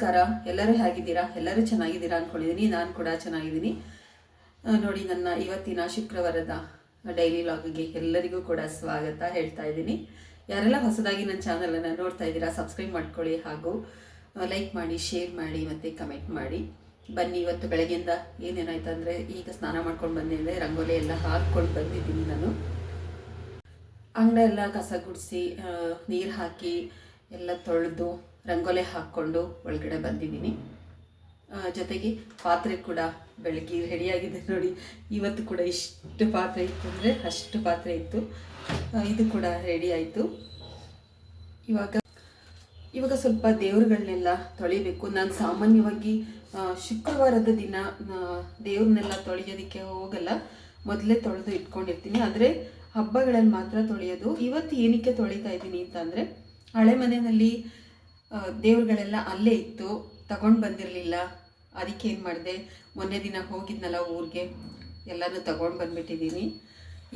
ನಮಸ್ಕಾರ. ಎಲ್ಲರೂ ಹೇಗಿದ್ದೀರಾ? ಎಲ್ಲರೂ ಚೆನ್ನಾಗಿದ್ದೀರಾ ಅಂದ್ಕೊಂಡಿದ್ದೀನಿ. ನಾನು ಕೂಡ ಚೆನ್ನಾಗಿದ್ದೀನಿ. ನೋಡಿ, ನನ್ನ ಇವತ್ತಿನ ಶುಕ್ರವಾರದ ಡೈಲಿ ವ್ಲಾಗ್ಗೆ ಎಲ್ಲರಿಗೂ ಕೂಡ ಸ್ವಾಗತ ಹೇಳ್ತಾ ಇದ್ದೀನಿ. ಯಾರೆಲ್ಲ ಹೊಸದಾಗಿ ನನ್ನ ಚಾನಲನ್ನು ನೋಡ್ತಾ ಇದ್ದೀರಾ, ಸಬ್ಸ್ಕ್ರೈಬ್ ಮಾಡ್ಕೊಳ್ಳಿ, ಹಾಗೂ ಲೈಕ್ ಮಾಡಿ, ಶೇರ್ ಮಾಡಿ ಮತ್ತು ಕಮೆಂಟ್ ಮಾಡಿ. ಬನ್ನಿ, ಇವತ್ತು ಬೆಳಗ್ಗೆಯಿಂದ ಏನೇನಾಯ್ತು ಅಂದರೆ, ಈಗ ಸ್ನಾನ ಮಾಡ್ಕೊಂಡು ಬಂದಿದ್ದೆ, ರಂಗೋಲಿ ಎಲ್ಲ ಹಾಕ್ಕೊಂಡು ಬಂದಿದ್ದೀನಿ. ನಾನು ಅಂಗಡಿ ಎಲ್ಲ ಕಸ ಗುಡಿಸಿ ನೀರು ಹಾಕಿ ಎಲ್ಲ ತೊಳೆದು ರಂಗೋಲಿ ಹಾಕ್ಕೊಂಡು ಒಳಗಡೆ ಬಂದಿದ್ದೀನಿ. ಜೊತೆಗೆ ಪಾತ್ರೆ ಕೂಡ ಬೆಳಗ್ಗೆ ರೆಡಿಯಾಗಿದೆ. ನೋಡಿ, ಇವತ್ತು ಕೂಡ ಇಷ್ಟು ಪಾತ್ರೆ ಇತ್ತು ಅಂದರೆ ಅಷ್ಟು ಪಾತ್ರೆ ಇತ್ತು. ಇದು ಕೂಡ ರೆಡಿ ಆಯಿತು. ಇವಾಗ ಸ್ವಲ್ಪ ದೇವ್ರುಗಳನ್ನೆಲ್ಲ ತೊಳಿಬೇಕು. ನಾನು ಸಾಮಾನ್ಯವಾಗಿ ಶುಕ್ರವಾರದ ದಿನ ದೇವ್ರನ್ನೆಲ್ಲ ತೊಳೆಯೋದಕ್ಕೆ ಹೋಗಲ್ಲ, ಮೊದಲೇ ತೊಳೆದು ಇಟ್ಕೊಂಡಿರ್ತೀನಿ. ಆದರೆ ಹಬ್ಬಗಳಲ್ಲಿ ಮಾತ್ರ ತೊಳೆಯೋದು. ಇವತ್ತು ಏನಕ್ಕೆ ತೊಳಿತಾ ಇದ್ದೀನಿ ಅಂತಂದರೆ, ಹಳೆ ಮನೆಯಲ್ಲಿ ದೇವ್ರುಗಳೆಲ್ಲ ಅಲ್ಲೇ ಇತ್ತು, ತಗೊಂಡು ಬಂದಿರಲಿಲ್ಲ. ಅದಕ್ಕೆ ಏನು ಮಾಡಿದೆ, ಮೊನ್ನೆ ದಿನ ಹೋಗಿದ್ನಲ್ಲ ಊರಿಗೆ, ಎಲ್ಲನೂ ತಗೊಂಡು ಬಂದುಬಿಟ್ಟಿದ್ದೀನಿ.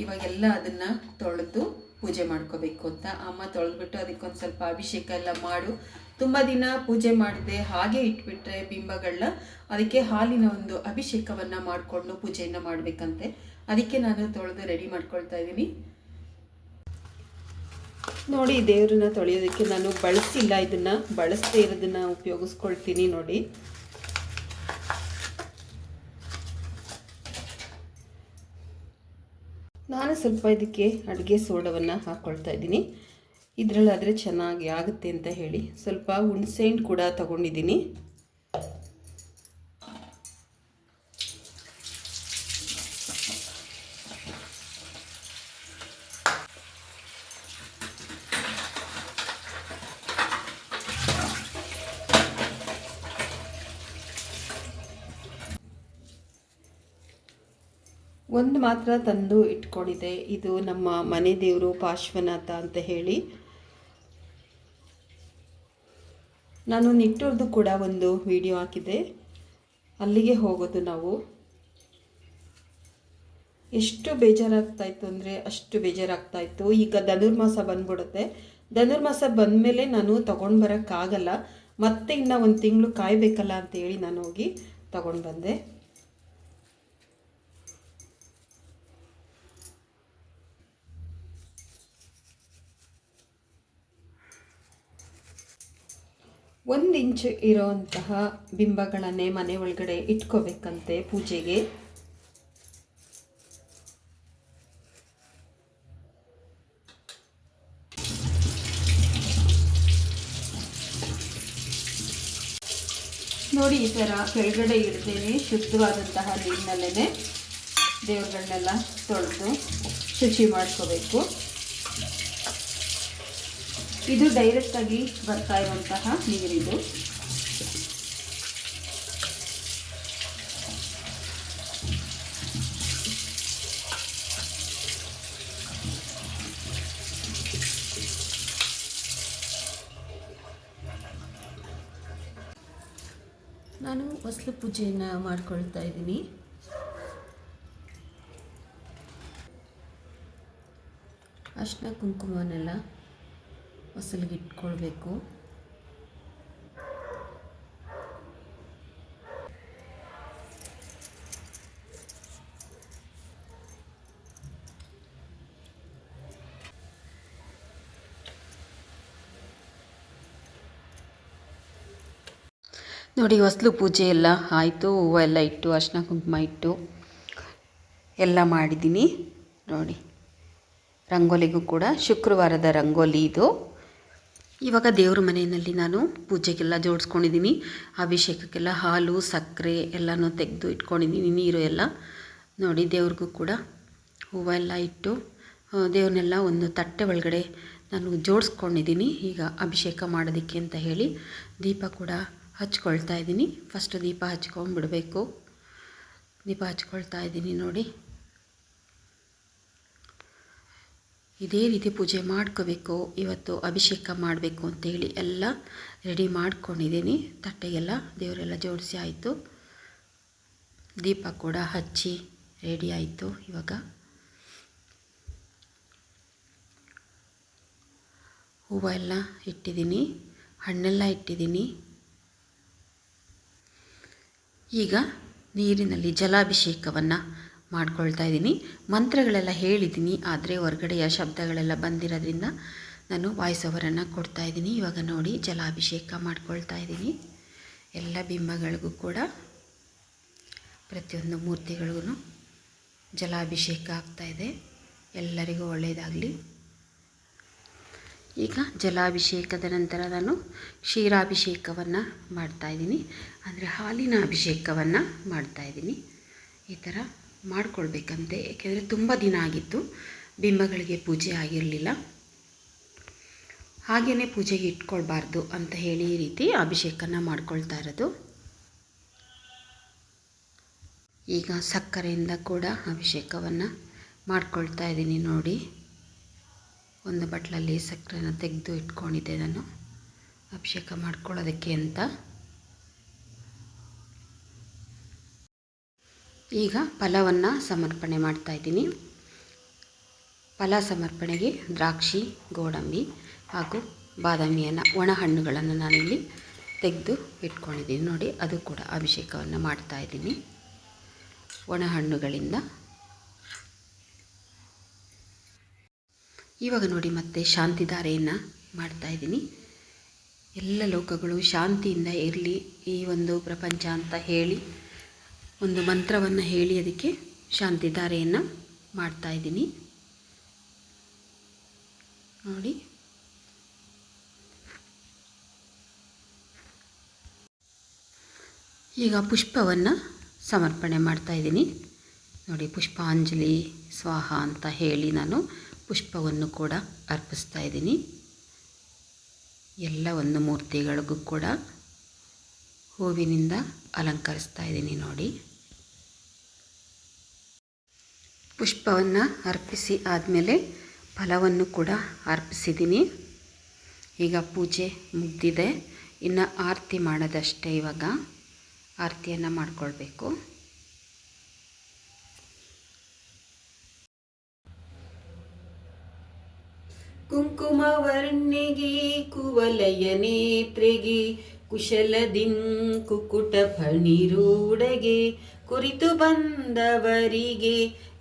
ಇವಾಗೆಲ್ಲ ಅದನ್ನು ತೊಳೆದು ಪೂಜೆ ಮಾಡ್ಕೋಬೇಕು ಅಂತ ಅಮ್ಮ ತೊಳೆದ್ಬಿಟ್ಟು ಅದಕ್ಕೊಂದು ಸ್ವಲ್ಪ ಅಭಿಷೇಕ ಎಲ್ಲ ಮಾಡು. ತುಂಬ ದಿನ ಪೂಜೆ ಮಾಡಿದೆ, ಹಾಗೆ ಇಟ್ಬಿಟ್ರೆ ಬಿಂಬಗಳನ್ನ, ಅದಕ್ಕೆ ಹಾಲಿನ ಒಂದು ಅಭಿಷೇಕವನ್ನು ಮಾಡಿಕೊಂಡು ಪೂಜೆಯನ್ನು ಮಾಡಬೇಕಂತೆ. ಅದಕ್ಕೆ ನಾನು ತೊಳೆದು ರೆಡಿ ಮಾಡ್ಕೊಳ್ತಾ ಇದ್ದೀನಿ. ನೋಡಿ, ದೇವ್ರನ್ನ ತೊಳೆಯೋದಕ್ಕೆ ನಾನು ಬಳಸಿಲ್ಲ, ಇದನ್ನು ಬಳಸದೇ ಇರೋದನ್ನು ಉಪಯೋಗಿಸ್ಕೊಳ್ತೀನಿ. ನೋಡಿ, ನಾನು ಸ್ವಲ್ಪ ಇದಕ್ಕೆ ಅಡುಗೆ ಸೋಡವನ್ನು ಹಾಕ್ಕೊಳ್ತಾ ಇದ್ದೀನಿ. ಇದರಲ್ಲಾದರೆ ಚೆನ್ನಾಗಿ ಆಗುತ್ತೆ ಅಂತ ಹೇಳಿ ಸ್ವಲ್ಪ ಹುಣಸೆಹಣ್ಣು ಕೂಡ ತಗೊಂಡಿದ್ದೀನಿ. ಒಂದು ಮಾತ್ರ ತಂದು ಇಟ್ಕೊಂಡಿದ್ದೆ. ಇದು ನಮ್ಮ ಮನೆ ದೇವರು ಪಾರ್ಶ್ವನಾಥ ಅಂತ ಹೇಳಿ. ನಾನು ನಿಟ್ಟೂರ್ದು ಕೂಡ ಒಂದು ವಿಡಿಯೋ ಹಾಕಿದ್ದೆ, ಅಲ್ಲಿಗೆ ಹೋಗೋದು ನಾವು. ಎಷ್ಟು ಬೇಜಾರಾಗ್ತಾಯಿತ್ತು ಅಂದರೆ ಅಷ್ಟು ಬೇಜಾರಾಗ್ತಾಯಿತ್ತು. ಈಗ ಧನುರ್ಮಾಸ ಬಂದ್ಬಿಡುತ್ತೆ. ಧನುರ್ಮಾಸ ಬಂದಮೇಲೆ ನಾನು ತೊಗೊಂಡು ಬರೋಕ್ಕಾಗಲ್ಲ, ಮತ್ತೆ ಇನ್ನು ಒಂದು ತಿಂಗಳು ಕಾಯಬೇಕಲ್ಲ ಅಂತೇಳಿ ನಾನು ಹೋಗಿ ತೊಗೊಂಡು ಬಂದೆ. ಒಂದು ಇಂಚು ಇರೋವಂತಹ ಬಿಂಬಗಳನ್ನೇ ಮನೆ ಒಳಗಡೆ ಇಟ್ಕೋಬೇಕಂತೆ ಪೂಜೆಗೆ. ನೋಡಿ, ಈ ಥರ ಕೆಳಗಡೆ ಇಡ್ದೇನೆ ಶುದ್ಧವಾದಂತಹ ನೀರಿನಲ್ಲೇ ದೇವರುಗಳನ್ನೆಲ್ಲ ತೊಳೆದು ಶುಚಿ ಮಾಡ್ಕೋಬೇಕು. ಇದು ಡೈರೆಕ್ಟಾಗಿ ಬರ್ತಾ ಇರುವಂತಹ ನೀರಿದು. ನಾನು ಹೊಸಲು ಪೂಜೆಯನ್ನು ಮಾಡ್ಕೊಳ್ತಾ ಇದ್ದೀನಿ. ಅರಿಶಿನ ಕುಂಕುಮನೆಲ್ಲ ಹೊಸಲಿಗೆ ಇಟ್ಕೊಳ್ಬೇಕು. ನೋಡಿ, ಹೊಸಲು ಪೂಜೆ ಎಲ್ಲ ಆಯಿತು. ಹೂವು ಎಲ್ಲ ಇಟ್ಟು ಅರಿಶಿನ ಕುಂಕುಮ ಇಟ್ಟು ಎಲ್ಲ ಮಾಡಿದ್ದೀನಿ. ನೋಡಿ, ರಂಗೋಲಿಗೂ ಕೂಡ ಶುಕ್ರವಾರದ ರಂಗೋಲಿ ಇದು. ಇವಾಗ ದೇವ್ರ ಮನೆಯಲ್ಲಿ ನಾನು ಪೂಜೆಗೆಲ್ಲ ಜೋಡಿಸ್ಕೊಂಡಿದ್ದೀನಿ. ಅಭಿಷೇಕಕ್ಕೆಲ್ಲ ಹಾಲು, ಸಕ್ಕರೆ ಎಲ್ಲನೂ ತೆಗೆದು ಇಟ್ಕೊಂಡಿದ್ದೀನಿ, ನೀರು ಎಲ್ಲ. ನೋಡಿ, ದೇವ್ರಿಗೂ ಕೂಡ ಹೂವೆಲ್ಲ ಇಟ್ಟು ದೇವ್ರನ್ನೆಲ್ಲ ಒಂದು ತಟ್ಟೆ ಒಳಗಡೆ ನಾನು ಜೋಡಿಸ್ಕೊಂಡಿದ್ದೀನಿ. ಈಗ ಅಭಿಷೇಕ ಮಾಡೋದಕ್ಕೆ ಅಂತ ಹೇಳಿ ದೀಪ ಕೂಡ ಹಚ್ಕೊಳ್ತಾ ಇದ್ದೀನಿ. ಫಸ್ಟು ದೀಪ ಹಚ್ಕೊಂಡ್ಬಿಡಬೇಕು. ದೀಪ ಹಚ್ಕೊಳ್ತಾ ಇದ್ದೀನಿ. ನೋಡಿ, ಇದೇ ರೀತಿ ಪೂಜೆ ಮಾಡ್ಕೋಬೇಕು. ಇವತ್ತು ಅಭಿಷೇಕ ಮಾಡಬೇಕು ಅಂತೇಳಿ ಎಲ್ಲ ರೆಡಿ ಮಾಡ್ಕೊಂಡಿದ್ದೀನಿ. ತಟ್ಟೆಗೆಲ್ಲ ದೇವರೆಲ್ಲ ಜೋಡಿಸಿ ಆಯಿತು. ದೀಪ ಕೂಡ ಹಚ್ಚಿ ರೆಡಿ ಆಯಿತು. ಇವಾಗ ಹೂವು ಎಲ್ಲ ಇಟ್ಟಿದ್ದೀನಿ, ಹಣ್ಣೆಲ್ಲ ಇಟ್ಟಿದ್ದೀನಿ. ಈಗ ನೀರಿನಲ್ಲಿ ಜಲಾಭಿಷೇಕವನ್ನು ಮಾಡ್ಕೊಳ್ತಾ ಇದ್ದೀನಿ. ಮಂತ್ರಗಳೆಲ್ಲ ಹೇಳಿದ್ದೀನಿ, ಆದರೆ ಹೊರಗಡೆಯ ಶಬ್ದಗಳೆಲ್ಲ ಬಂದಿರೋದ್ರಿಂದ ನಾನು ವಾಯ್ಸ್ ಓವರನ್ನು ಕೊಡ್ತಾಯಿದ್ದೀನಿ. ಇವಾಗ ನೋಡಿ ಜಲಾಭಿಷೇಕ ಮಾಡ್ಕೊಳ್ತಾ ಇದ್ದೀನಿ. ಎಲ್ಲ ಬಿಂಬಗಳಿಗೂ ಕೂಡ, ಪ್ರತಿಯೊಂದು ಮೂರ್ತಿಗಳಿಗೂ ಜಲಾಭಿಷೇಕ ಆಗ್ತಾಯಿದೆ. ಎಲ್ಲರಿಗೂ ಒಳ್ಳೆಯದಾಗಲಿ. ಈಗ ಜಲಾಭಿಷೇಕದ ನಂತರ ನಾನು ಕ್ಷೀರಾಭಿಷೇಕವನ್ನು ಮಾಡ್ತಾಯಿದ್ದೀನಿ, ಅಂದರೆ ಹಾಲಿನ ಅಭಿಷೇಕವನ್ನು ಮಾಡ್ತಾಯಿದ್ದೀನಿ. ಈ ಥರ ಮಾಡ್ಕೊಳ್ಬೇಕಂತೆ, ಏಕೆಂದರೆ ತುಂಬ ದಿನ ಆಗಿತ್ತು ಬಿಂಬಗಳಿಗೆ ಪೂಜೆ ಆಗಿರಲಿಲ್ಲ. ಹಾಗೆಯೇ ಪೂಜೆಗೆ ಇಟ್ಕೊಳ್ಬಾರ್ದು ಅಂತ ಹೇಳಿ ಈ ರೀತಿ ಅಭಿಷೇಕನ ಮಾಡ್ಕೊಳ್ತಾ ಇರೋದು. ಈಗ ಸಕ್ಕರೆಯಿಂದ ಕೂಡ ಅಭಿಷೇಕವನ್ನು ಮಾಡ್ಕೊಳ್ತಾ ಇದ್ದೀನಿ. ನೋಡಿ, ಒಂದು ಬಟ್ಲಲ್ಲಿ ಸಕ್ಕರೆನ ತೆಗೆದು ಇಟ್ಕೊಂಡಿದ್ದೆ ನಾನು ಅಭಿಷೇಕ ಮಾಡ್ಕೊಳ್ಳೋದಕ್ಕೆ ಅಂತ. ಈಗ ಫಲವನ್ನು ಸಮರ್ಪಣೆ ಮಾಡ್ತಾಯಿದ್ದೀನಿ. ಫಲ ಸಮರ್ಪಣೆಗೆ ದ್ರಾಕ್ಷಿ, ಗೋಡಂಬಿ ಹಾಗೂ ಬಾದಾಮಿಯನ್ನು, ಒಣ ಹಣ್ಣುಗಳನ್ನು ನಾನಿಲ್ಲಿ ತೆಗೆದು ಇಟ್ಕೊಂಡಿದ್ದೀನಿ. ನೋಡಿ, ಅದು ಕೂಡ ಅಭಿಷೇಕವನ್ನು ಮಾಡ್ತಾಯಿದ್ದೀನಿ ಒಣ ಹಣ್ಣುಗಳಿಂದ. ಇವಾಗ ನೋಡಿ ಮತ್ತೆ ಶಾಂತಿಧಾರೆಯನ್ನು ಮಾಡ್ತಾಯಿದ್ದೀನಿ. ಎಲ್ಲ ಲೋಕಗಳು ಶಾಂತಿಯಿಂದ ಇರಲಿ ಈ ಒಂದು ಪ್ರಪಂಚ ಅಂತ ಹೇಳಿ ಒಂದು ಮಂತ್ರವನ್ನು ಹೇಳಿ ಅದಕ್ಕೆ ಶಾಂತಿಧಾರೆಯನ್ನು ಮಾಡ್ತಾಯಿದ್ದೀನಿ. ನೋಡಿ, ಈಗ ಪುಷ್ಪವನ್ನು ಸಮರ್ಪಣೆ ಮಾಡ್ತಾಯಿದ್ದೀನಿ. ನೋಡಿ, ಪುಷ್ಪಾಂಜಲಿ ಸ್ವಾಹ ಅಂತ ಹೇಳಿ ನಾನು ಪುಷ್ಪವನ್ನು ಕೂಡ ಅರ್ಪಿಸ್ತಾ ಇದ್ದೀನಿ. ಎಲ್ಲ ಒಂದು ಮೂರ್ತಿಗಳಿಗೂ ಕೂಡ ಹೂವಿನಿಂದ ಅಲಂಕರಿಸ್ತಾ ಇದ್ದೀನಿ. ನೋಡಿ, ಪುಷ್ಪವನ್ನು ಅರ್ಪಿಸಿ ಆದಮೇಲೆ ಫಲವನ್ನು ಕೂಡ ಅರ್ಪಿಸಿದ್ದೀನಿ. ಈಗ ಪೂಜೆ ಮುಗಿದಿದೆ, ಇನ್ನು ಆರತಿ ಮಾಡೋದಷ್ಟೇ. ಇವಾಗ ಆರತಿಯನ್ನು ಮಾಡಿಕೊಳ್ಬೇಕು. ಕುಂಕುಮವರ್ಣಿಗೆ ಕುವಲಯ ನೇತ್ರೆಗೆ ಕುಶಲದಿನ್ ಕುಕುಟ ಫಣಿರೂಢಗೆ ಕುರಿತು ಬಂದವರಿಗೆ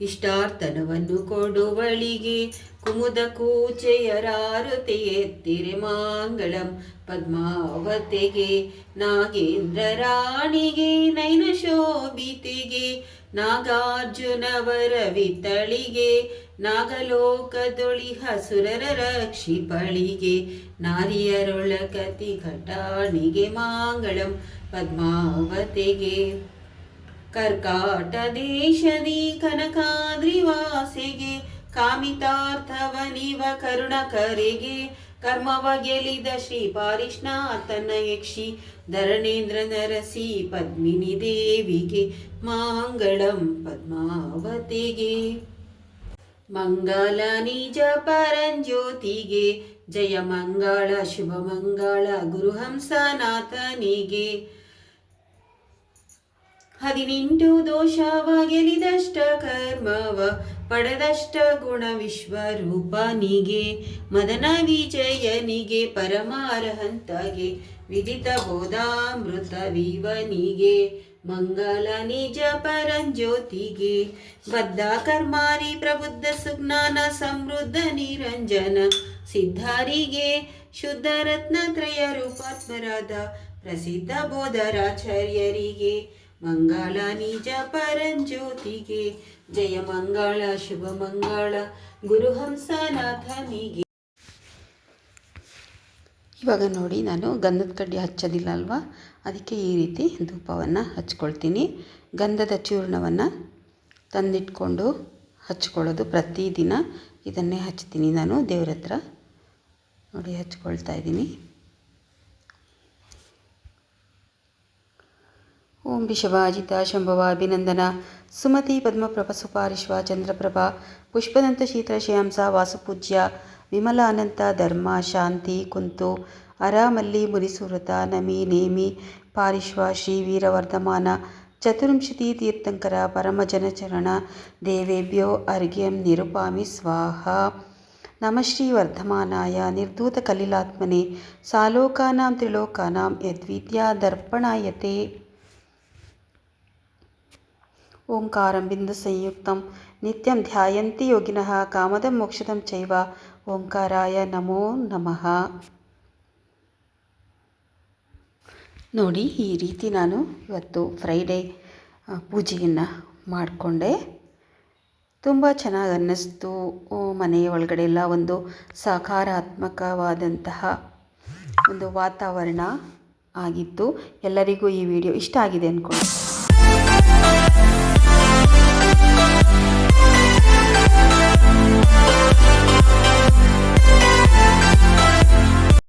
ಇಷ್ಟಾರ್ಥನವನ್ನು ಕೊಡುವಳಿಗೆ ಕುಮುದ ಕೂಚೆಯರಾರುತೆ ಎತ್ತಿರೆ ಮಾಂಗಳಂ ಪದ್ಮಾವತೆಗೆ ನಾಗೇಂದ್ರ ರಾಣಿಗೆ ನಯನ ಶೋಭಿತೆಗೆ ನಾಗಾರ್ಜುನವರ ವಿತಳಿಗೆ ನಾಗಲೋಕದೊಳಿಹ ಸುರರ ರಕ್ಷಿಪಳಿಗೆ ನಾರಿಯರೊಳಕತಿ ಘಟಾಣಿಗೆ ಮಾಂಗಳಂ ಪದ್ಮಾವತೆಗೆ ಕರ್ಕಾಟ ದೇಶದಿ ಕನಕಾದ್ರಿವಾಸೆಗೆ ಕಾಮಿತಾರ್ಥವನಿವ ಕರುಣಕರೆಗೆ ಕರ್ಮವ ಗೆಲಿದ ಶ್ರೀ ಪಾರಿಷ್ಣಾತನ ಯಕ್ಷಿ ಧರಣೇಂದ್ರ ನರಸಿ ಪದ್ಮಿನಿ ದೇವಿಗೆ ಮಾಂಗಳಂ ಪದ್ಮಾವತಿಗೆ ಮಂಗಲ ನಿಜ ಪರಂಜ್ಯೋತಿಗೆ ಜಯ ಮಂಗಳ ಶುಭ ಮಂಗಳ ಗುರುಹಂಸನಾಥನಿಗೆ 18 ದೋಷವ ಗೆಲಿದಷ್ಟ ಕರ್ಮವ ಪಡೆದಷ್ಟ ಗುಣ ವಿಶ್ವರೂಪನಿಗೆ ಮದನ ವಿಜಯನಿಗೆ ಪರಮಾರಹಂತಗೆ ವಿದಿತ ಬೋಧಾಮೃತ ವಿವನಿಗೆ ಮಂಗಲ ನಿಜ ಪರಂಜ್ಯೋತಿಗೆ ಬದ್ಧ ಕರ್ಮಾರಿ ಪ್ರಬುದ್ಧ ಸುಜ್ಞಾನ ಸಮೃದ್ಧ ನಿರಂಜನ ಸಿದ್ಧರಿಗೆ ಶುದ್ಧ ರತ್ನತ್ರಯ ರೂಪಾತ್ಮರಾದ ಪ್ರಸಿದ್ಧ ಬೋಧರಾಚಾರ್ಯರಿಗೆ ಮಂಗಳ ನಿಜ ಪರಂಜ್ಯೋತಿಗೆ ಜಯ ಮಂಗಳ ಶುಭ ಮಂಗಳ ಗುರುಹಂಸನಾಥನಿಗೆ. ಇವಾಗ ನೋಡಿ, ನಾನು ಗಂಧದ ಕಡ್ಡಿ ಹಚ್ಚೋದಿಲ್ಲ ಅಲ್ವಾ, ಅದಕ್ಕೆ ಈ ರೀತಿ ಧೂಪವನ್ನು ಹಚ್ಕೊಳ್ತೀನಿ. ಗಂಧದ ಚೂರ್ಣವನ್ನು ತಂದಿಟ್ಕೊಂಡು ಹಚ್ಕೊಳ್ಳೋದು, ಪ್ರತಿದಿನ ಇದನ್ನೇ ಹಚ್ತೀನಿ ನಾನು ದೇವ್ರ ಹತ್ರ. ನೋಡಿ, ಹಚ್ಕೊಳ್ತಾ ಇದ್ದೀನಿ. ಓಂ ವಿಷವಾಜಿತ ಶಂಭವ ಅಭಿನಂದನ ಸುಮತಿ ಪದ್ಮಪ್ರಭ ಸುಪಾರಿಶ್ವ ಚಂದ್ರಪ್ರಭಾ ಪುಷ್ಪದಂತ ಶೀತಲ ಶ್ಯಾಂಸ ವಾಸುಪೂಜ್ಯ ವಿಮಲ ಅನಂತ ಧರ್ಮ ಶಾಂತಿ ಕುಂತು ಅರಾಮಲ್ಲಿ ಮುನಿಸುವೃತ ನಮಿ ನೇಮಿ ಪಾರಿಶ್ವ ಶ್ರೀ ವೀರವರ್ಧಮಾನ ಚತುರ್ವಿಂಶತಿ ತೀರ್ಥಂಕರ ಪರಮಜನಚರಣ ದೇವೇಭ್ಯೋ ಅರ್ಘ್ಯಂ ನಿರುಪಾಮಿ ಸ್ವಾಹ. ನಮಃ ಶ್ರೀ ವರ್ಧಮಾನಾಯ ನಿರ್ಧೂತ ಕಲಿಲಾತ್ಮನೆ ಸಾಲೋಕಾನಾಂ ತ್ರಿಲೋಕಾನಾಂ ಯದ್ವಿದ್ಯಾ ದರ್ಪಣಾಯತೆ. ಓಂಕಾರಂ ಬಿಂದು ಸಂಯುಕ್ತಂ ನಿತ್ಯಂ ಧ್ಯಾಯಂತಿ ಯೋಗಿನಃ ಕಾಮದಂ ಮೋಕ್ಷದಂ ಚೈವ ಓಂಕಾರಾಯ ನಮೋ ನಮಃ. ನೋಡಿ, ಈ ರೀತಿ ನಾನು ಇವತ್ತು ಫ್ರೈಡೇ ಪೂಜೆಯನ್ನು ಮಾಡಿಕೊಂಡೆ. ತುಂಬ ಚೆನ್ನಾಗಿ ಅನ್ನಿಸ್ತು. ಮನೆಯ ಒಳಗಡೆ ಎಲ್ಲ ಒಂದು ಸಕಾರಾತ್ಮಕವಾದಂತಹ ಒಂದು ವಾತಾವರಣ ಆಗಿತ್ತು. ಎಲ್ಲರಿಗೂ ಈ ವಿಡಿಯೋ ಇಷ್ಟ ಆಗಿದೆ ಅಂದ್ಕೊಂಡು